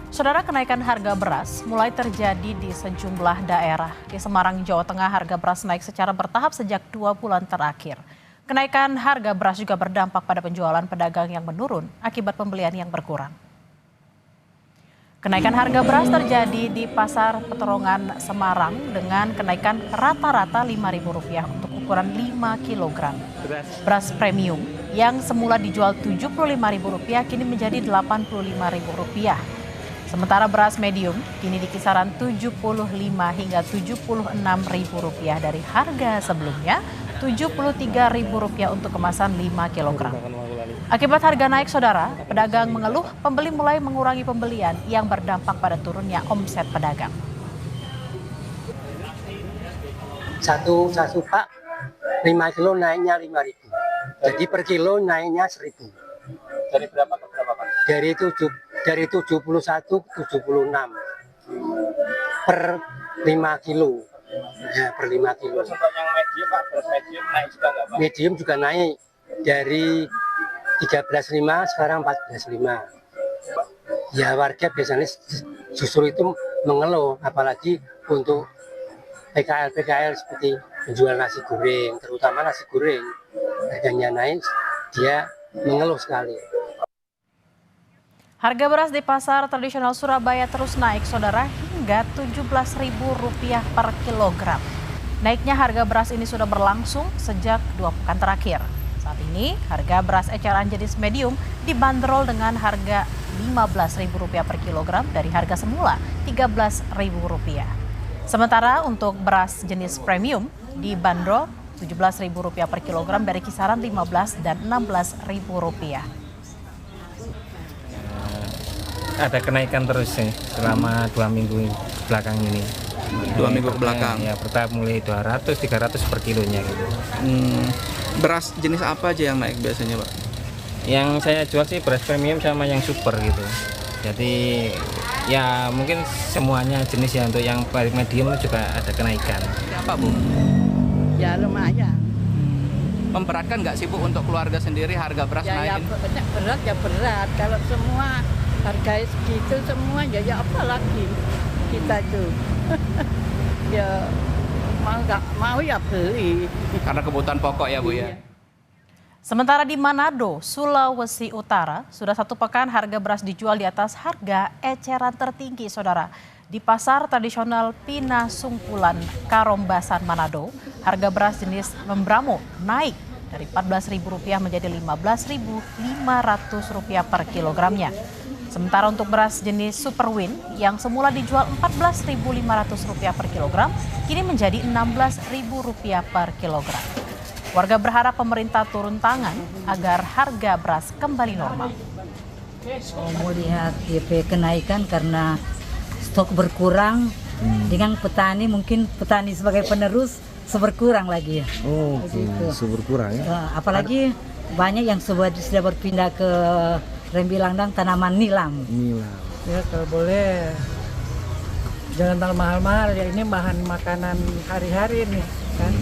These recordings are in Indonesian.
Saudara, kenaikan harga beras mulai terjadi di sejumlah daerah. Di Semarang, Jawa Tengah, harga beras naik secara bertahap sejak 2 bulan terakhir. Kenaikan harga beras juga berdampak pada penjualan pedagang yang menurun akibat pembelian yang berkurang. Kenaikan harga beras terjadi di Pasar Peterongan, Semarang dengan kenaikan rata-rata Rp5.000 untuk ukuran 5 kg. Beras premium yang semula dijual Rp75.000 kini menjadi Rp85.000. Sementara beras medium kini di kisaran Rp75 hingga Rp76.000 dari harga sebelumnya Rp73.000 untuk kemasan 5 kg. Akibat harga naik, saudara, pedagang mengeluh pembeli mulai mengurangi pembelian yang berdampak pada turunnya omset pedagang. Satu pak 5 kilo naiknya 5.000. Jadi per kilo naiknya 1.000. Dari berapa ke berapa, Pak? Dari 71 ke 76 per 5 kilo. Ya, per 5 kilo. Terus untuk yang medium, Pak, beras medium naik juga nggak, Pak? Medium juga naik dari 13.5 sekarang 14.5. Ya, warga biasanya justru itu mengeluh, apalagi untuk PKL seperti penjual nasi goreng, terutama nasi goreng harganya naik, dia mengeluh sekali. Harga beras di pasar tradisional Surabaya terus naik, saudara, hingga Rp17.000 per kilogram. Naiknya harga beras ini sudah berlangsung sejak 2 pekan terakhir. Saat ini, harga beras eceran jenis medium dibanderol dengan harga Rp15.000 per kilogram dari harga semula Rp13.000. Sementara untuk beras jenis premium dibanderol Rp17.000 per kilogram dari kisaran Rp15 dan Rp16.000. Ada kenaikan terus sih selama 2 minggu belakang ini. 2 minggu ke belakang. Ya, bertahap mulai 200-300 per kilonya gitu. Beras jenis apa aja yang naik biasanya, Pak? Yang saya jual sih beras premium sama yang super gitu. Jadi ya mungkin semuanya jenis ya, untuk yang paling medium juga ada kenaikan. Apa, Bu? Ya lumayan. Memberatkan nggak sih, Bu, untuk keluarga sendiri harga beras Ya naik? berat ya berat. Kalau semua harga segitu semua ya apa lagi kita tuh. Ya mau nggak mau ya beli. Karena kebutuhan pokok ya, Bu, ya? Sementara di Manado, Sulawesi Utara, sudah 1 pekan harga beras dijual di atas harga eceran tertinggi, saudara. Di pasar tradisional Pinasungkulan, Karombasan, Manado, harga beras jenis Membramo naik dari Rp14.000 menjadi Rp15.500 per kilogramnya. Sementara untuk beras jenis Superwin yang semula dijual Rp14.500 per kilogram, kini menjadi Rp16.000 per kilogram. Warga berharap pemerintah turun tangan agar harga beras kembali normal. Mau lihat DP kenaikan karena stok berkurang, dengan petani mungkin petani sebagai penerus berkurang lagi ya. Oh, berkurang ya. Apalagi banyak yang sudah berpindah ke rembilang dan tanaman nilam. Ya kalau boleh jangan terlalu mahal-mahal ya, ini bahan makanan hari-hari nih kan.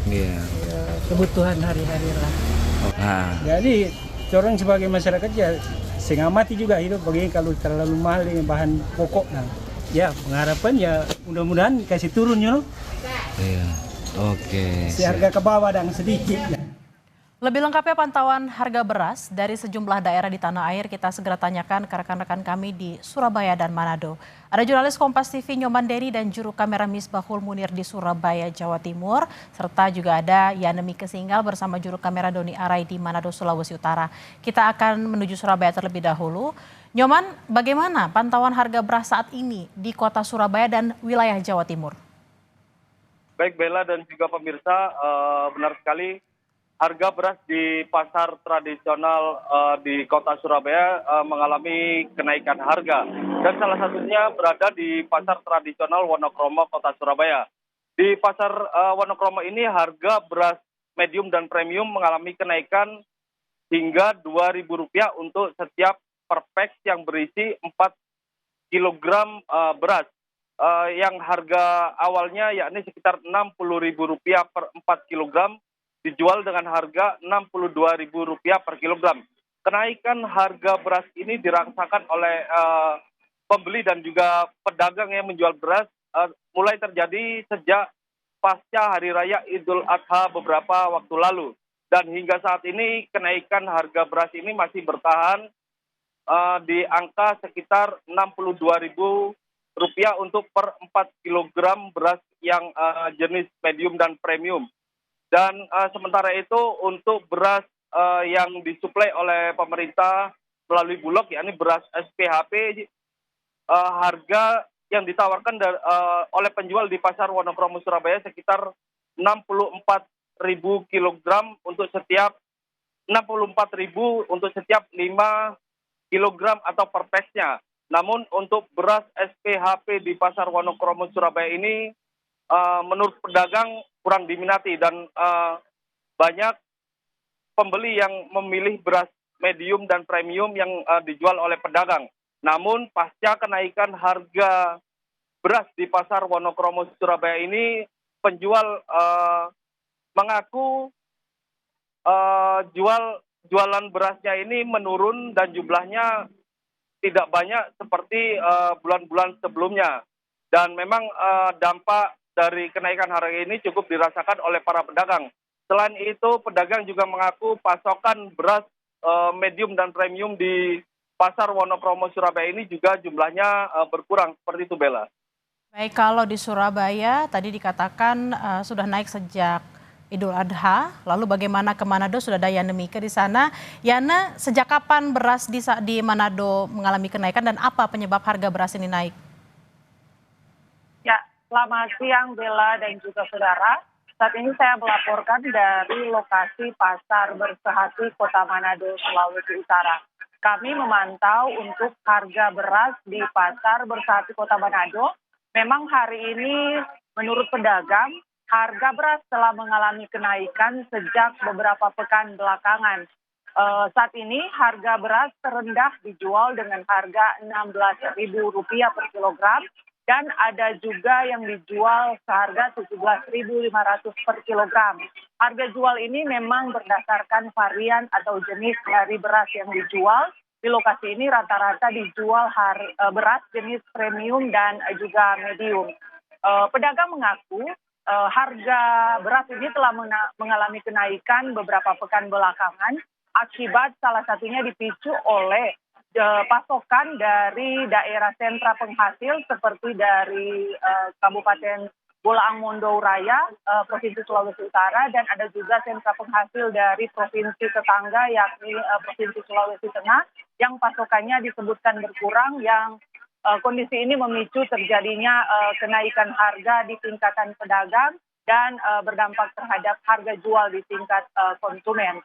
Iya. Ya, kebutuhan hari-hari lah. Nah, Jadi orang sebagai masyarakat ya setengah mati juga hidup bagi kalau terlalu mahal ini bahan pokok. Nah, ya pengharapan ya mudah-mudahan kasih turun ya. iya. Oke. Si harga ke bawah dan sedikit. Ya. Lebih lengkapnya pantauan harga beras dari sejumlah daerah di tanah air kita segera tanyakan ke rekan-rekan kami di Surabaya dan Manado. Ada jurnalis Kompas TV Nyoman Deni dan juru kamera Misbahul Munir di Surabaya, Jawa Timur. Serta juga ada Yanemi Kesinggal bersama juru kamera Doni Arai di Manado, Sulawesi Utara. Kita akan menuju Surabaya terlebih dahulu. Nyoman, bagaimana pantauan harga beras saat ini di kota Surabaya dan wilayah Jawa Timur? Baik Bella dan juga pemirsa, benar sekali harga beras di pasar tradisional di kota Surabaya mengalami kenaikan harga. Dan salah satunya berada di pasar tradisional Wonokromo, kota Surabaya. Di pasar Wonokromo ini harga beras medium dan premium mengalami kenaikan hingga Rp2.000 untuk setiap per pack yang berisi 4 kg beras. Yang harga awalnya yakni sekitar Rp60.000 per 4 kg. Dijual dengan harga Rp62.000 per kilogram. Kenaikan harga beras ini dirasakan oleh pembeli dan juga pedagang yang menjual beras mulai terjadi sejak pasca Hari Raya Idul Adha beberapa waktu lalu. Dan hingga saat ini kenaikan harga beras ini masih bertahan di angka sekitar Rp62.000 untuk per 4 kg beras yang jenis medium dan premium. Dan sementara itu untuk beras yang disuplai oleh pemerintah melalui Bulog, yakni beras SPHP, harga yang ditawarkan oleh penjual di pasar Wonokromo Surabaya sekitar Rp64.000 kilogram untuk setiap 5 kilogram atau per pesnya. Namun untuk beras SPHP di pasar Wonokromo Surabaya ini menurut pedagang kurang diminati dan banyak pembeli yang memilih beras medium dan premium yang dijual oleh pedagang. Namun pasca kenaikan harga beras di pasar Wonokromo Surabaya ini, penjual mengaku jualan berasnya ini menurun dan jumlahnya tidak banyak seperti bulan-bulan sebelumnya. Dan memang dampak dari kenaikan harga ini cukup dirasakan oleh para pedagang. Selain itu, pedagang juga mengaku pasokan beras medium dan premium di pasar Wonokromo Surabaya ini juga jumlahnya berkurang. Seperti itu, Bella. Baik, kalau di Surabaya tadi dikatakan sudah naik sejak Idul Adha, lalu bagaimana ke Manado? Sudah ada Yana Mika di sana. Yana, sejak kapan beras di Manado mengalami kenaikan dan apa penyebab harga beras ini naik? Ya, selamat siang Bella dan juga saudara. Saat ini saya melaporkan dari lokasi Pasar Bersehati Kota Manado, Sulawesi Utara. Kami memantau untuk harga beras di Pasar Bersehati Kota Manado. Memang hari ini menurut pedagang, harga beras telah mengalami kenaikan sejak beberapa pekan belakangan. Saat ini harga beras terendah dijual dengan harga Rp16.000 per kilogram dan ada juga yang dijual seharga Rp17.500 per kilogram. Harga jual ini memang berdasarkan varian atau jenis dari beras yang dijual. Di lokasi ini rata-rata dijual beras jenis premium dan juga medium. Pedagang mengaku harga beras ini telah mengalami kenaikan beberapa pekan belakangan akibat salah satunya dipicu oleh pasokan dari daerah sentra penghasil seperti dari Kabupaten Bolaang Mondow Raya, Provinsi Sulawesi Utara, dan ada juga sentra penghasil dari provinsi tetangga yakni Provinsi Sulawesi Tengah yang pasokannya disebutkan berkurang, yang kondisi ini memicu terjadinya kenaikan harga di tingkatan pedagang dan berdampak terhadap harga jual di tingkat konsumen.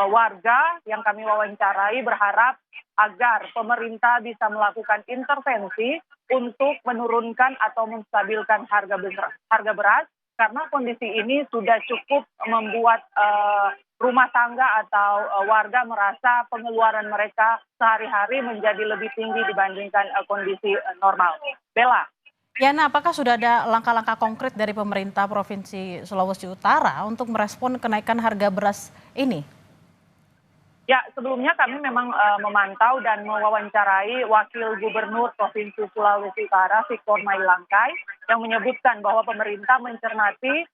Warga yang kami wawancarai berharap agar pemerintah bisa melakukan intervensi untuk menurunkan atau menstabilkan harga beras karena kondisi ini sudah cukup membuat rumah tangga atau warga merasa pengeluaran mereka sehari-hari menjadi lebih tinggi dibandingkan kondisi normal. Bella. Yana, apakah sudah ada langkah-langkah konkret dari pemerintah Provinsi Sulawesi Utara untuk merespon kenaikan harga beras ini? Ya, sebelumnya kami memang memantau dan mewawancarai Wakil Gubernur Provinsi Sulawesi Utara, Victor Mailangkai, yang menyebutkan bahwa pemerintah mencermati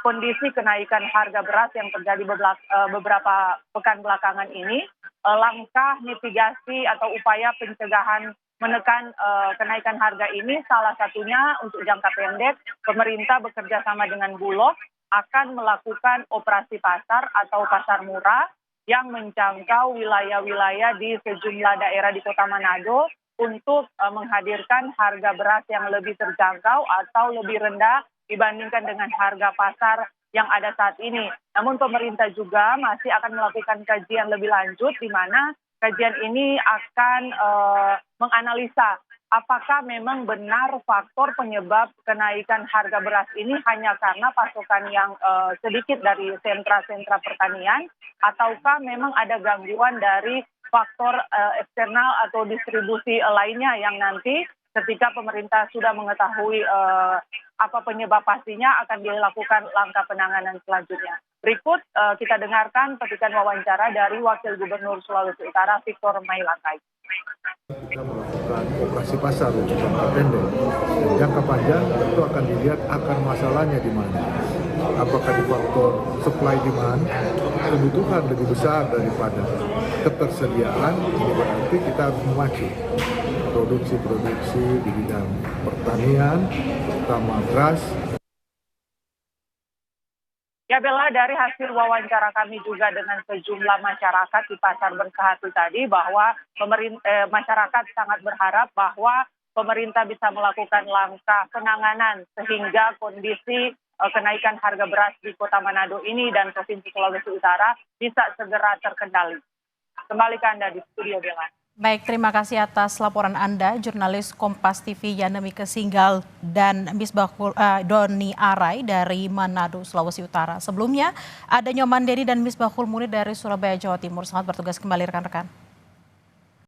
kondisi kenaikan harga beras yang terjadi beberapa pekan belakangan ini. Langkah mitigasi atau upaya pencegahan menekan kenaikan harga ini salah satunya untuk jangka pendek, pemerintah bekerja sama dengan Bulog akan melakukan operasi pasar atau pasar murah yang menjangkau wilayah-wilayah di sejumlah daerah di Kota Manado untuk menghadirkan harga beras yang lebih terjangkau atau lebih rendah dibandingkan dengan harga pasar yang ada saat ini. Namun pemerintah juga masih akan melakukan kajian lebih lanjut di mana kajian ini akan menganalisa apakah memang benar faktor penyebab kenaikan harga beras ini hanya karena pasokan yang sedikit dari sentra-sentra pertanian, ataukah memang ada gangguan dari faktor eksternal atau distribusi lainnya yang nanti ketika pemerintah sudah mengetahui apa penyebab pastinya akan dilakukan langkah penanganan selanjutnya. Berikut kita dengarkan petikan wawancara dari Wakil Gubernur Sulawesi Utara Victor Mailangkai. Kita melakukan buat operasi pasar untuk jangka pendek. Dan jangka panjang itu akan dilihat akar masalahnya di mana. Apakah di faktor supply demand, kebutuhan lebih besar daripada ketersediaan, ini berarti kita harus memacu produksi di bidang pertanian, terutama beras. Ya Bella, dari hasil wawancara kami juga dengan sejumlah masyarakat di Pasar Bersehati tadi bahwa masyarakat sangat berharap bahwa pemerintah bisa melakukan langkah penanganan sehingga kondisi kenaikan harga beras di Kota Manado ini dan Provinsi Sulawesi Utara bisa segera terkendali. Kembali ke Anda di studio, Bella. Baik, terima kasih atas laporan Anda, jurnalis Kompas TV Yanemike Singgal dan Misbahul Doni Arai dari Manado, Sulawesi Utara. Sebelumnya, ada Nyoman Dedi dan Misbahul Munir dari Surabaya, Jawa Timur. Selamat bertugas kembali rekan-rekan.